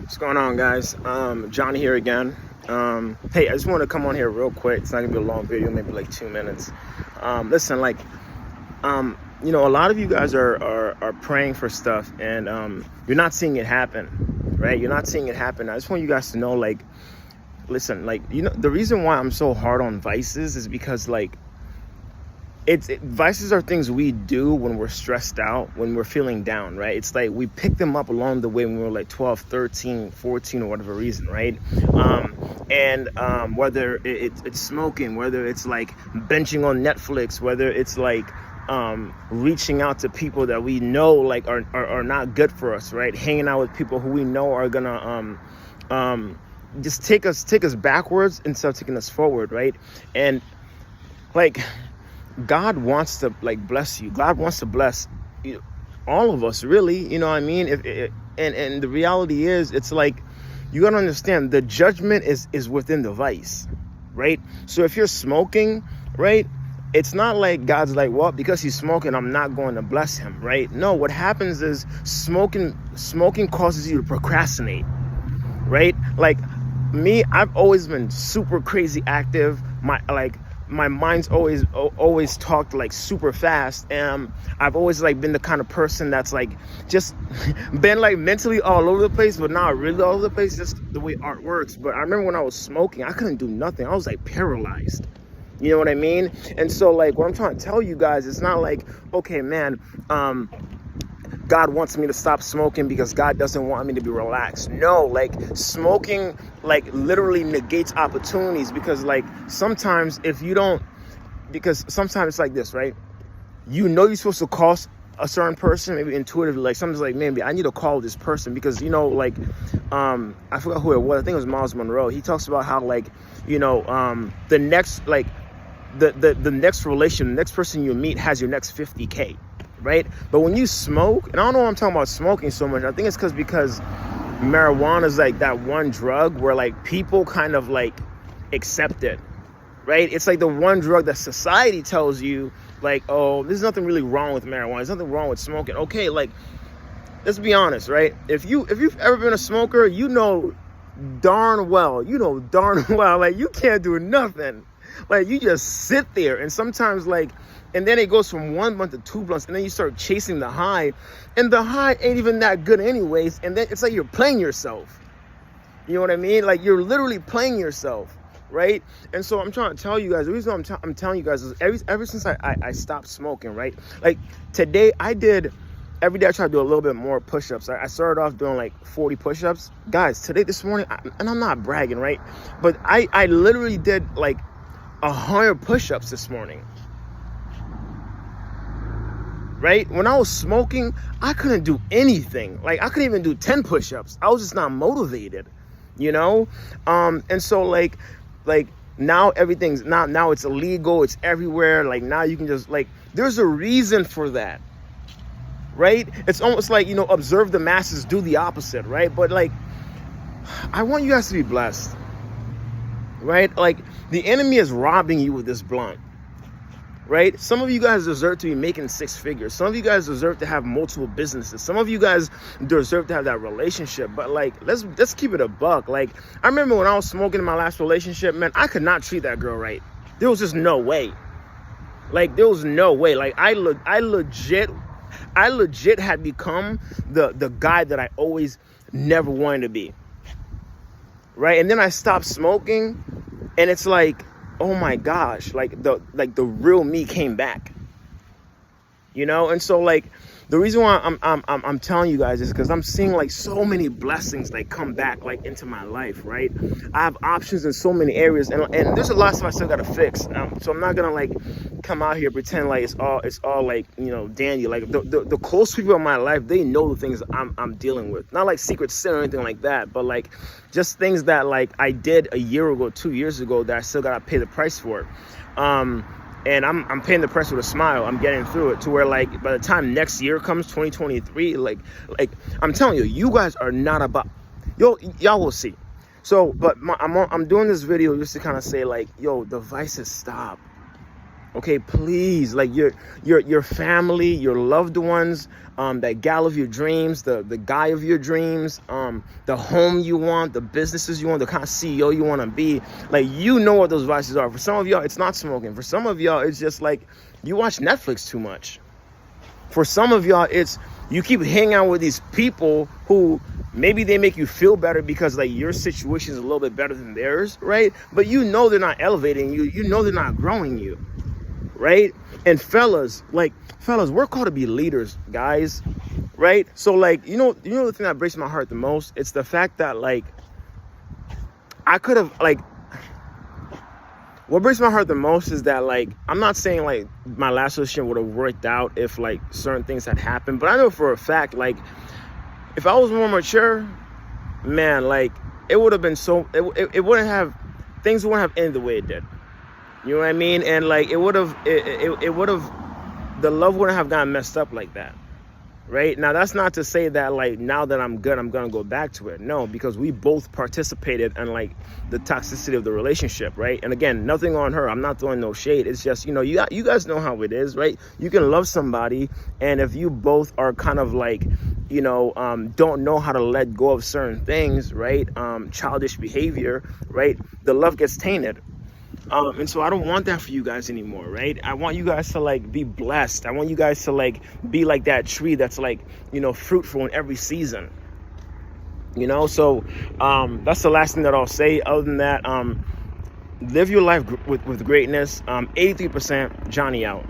What's going on, guys? Johnny here again. Hey, I just want to come on here real quick. It's not gonna be a long video, maybe like 2 minutes. Listen, a lot of you guys are praying for stuff, and you're not seeing it happen, right? You're not seeing it happen. I just want you guys to know, listen, the reason why I'm so hard on vices is because, vices are things we do when we're stressed out, when we're feeling down, right? It's like we pick them up along the way when we were like 12, 13, 14, or whatever reason, right? Whether it's smoking, whether it's like benching on Netflix, whether it's reaching out to people that we know are not good for us, right? Hanging out with people who we know are gonna just take us backwards instead of taking us forward, right? And God wants to bless you. God wants to bless all of us, really. You know what I mean? And the reality is, it's like, you gotta understand, the judgment is within the vice, right? So if you're smoking, right, it's not like God's like, well, because he's smoking, I'm not going to bless him, right? No, what happens is smoking causes you to procrastinate, right? Like me, I've always been super crazy active. My mind's always talked super fast, and I've always been the kind of person that's just been mentally all over the place, but not really all over the place. Just the way art works. But I remember when I was smoking, I couldn't do nothing. I was paralyzed. You know what I mean? And so what I'm trying to tell you guys, it's not okay, man, God wants me to stop smoking because God doesn't want me to be relaxed. No, smoking literally negates opportunities, because sometimes if you don't, because sometimes it's like this, right? You know you're supposed to call a certain person, maybe intuitively, something's maybe I need to call this person because I forgot who it was. I think it was Miles Monroe. He talks about how the next the next relation, the next person you meet has your next 50K. Right? But when you smoke, and I don't know why I'm talking about smoking so much, I think it's because marijuana is that one drug where people kind of accept it, right? It's the one drug that society tells you oh, there's nothing really wrong with marijuana, there's nothing wrong with smoking. Okay, let's be honest, right? If you've ever been a smoker, you know darn well you can't do nothing. You just sit there, and sometimes and then it goes from 1 month to 2 months, and then you start chasing the high, and the high ain't even that good anyways, and then it's you're playing yourself. You know what I mean? You're literally playing yourself, right? And so I'm trying to tell you guys, the reason I'm telling you guys is ever since I stopped smoking, right? Today, every day I try to do a little bit more push-ups. I started off doing 40 push-ups. Guys, this morning, and I'm not bragging, right? But I literally did 100 push-ups this morning. Right? When I was smoking, I couldn't do anything. I couldn't even do 10 push-ups. I was just not motivated, And so now everything's now it's illegal. It's everywhere. Now you can just there's a reason for that, right? It's almost observe the masses, do the opposite, right? But I want you guys to be blessed, right? The enemy is robbing you with this blunt. Right? Some of you guys deserve to be making 6 figures. Some of you guys deserve to have multiple businesses. Some of you guys deserve to have that relationship. But let's keep it a buck. I remember when I was smoking in my last relationship, man, I could not treat that girl right. There was just no way. There was no way. I legit had become the guy that I always never wanted to be. Right? And then I stopped smoking, and it's oh my gosh, the real me came back, and so the reason why I'm telling you guys is because I'm seeing so many blessings come back into my life, right? I have options in so many areas, and there's a lot of stuff I still gotta fix. So I'm not gonna come out here pretend it's all dandy. The close people in my life, they know the things I'm dealing with, not secret sin or anything like that, but just things that I did a year ago, 2 years ago, that I still gotta pay the price for. And I'm paying the price with a smile. I'm getting through it to where by the time next year comes, 2023, I'm telling you, you guys are not about, y'all will see. So, but I'm doing this video just to kind of say the vices stop. Okay, please, like your family, your loved ones, that gal of your dreams, the guy of your dreams, the home you want, the businesses you want, the kind of CEO you want to be. Like, you know what those vices are. For some of y'all, it's not smoking. For some of y'all, it's just like you watch Netflix too much. For some of y'all, it's you keep hanging out with these people who maybe they make you feel better because like your situation is a little bit better than theirs, right? But you know they're not elevating you. You know they're not growing you. Right? And fellas, we're called to be leaders, guys. Right? So like, you know the thing that breaks my heart the most? It's the fact that like I could have like what breaks my heart the most is that like I'm not saying like my last relationship would have worked out if like certain things had happened, but I know for a fact like if I was more mature, man, like it would have been so it wouldn't have things wouldn't have ended the way it did. You know what I mean? And like it would have the love wouldn't have gotten messed up like that. Right? Now that's not to say that like now that I'm good, I'm gonna go back to it. No, because we both participated in like the toxicity of the relationship, right? And again, nothing on her. I'm not throwing no shade. It's just, you guys know how it is, right? You can love somebody, and if you both are kind of like, don't know how to let go of certain things, right? Childish behavior, right? The love gets tainted. And so I don't want that for you guys anymore, right? I want you guys to like be blessed. I want you guys to like be like that tree that's like, fruitful in every season. So that's the last thing that I'll say. Other than that, live your life with greatness. 83% Johnny out.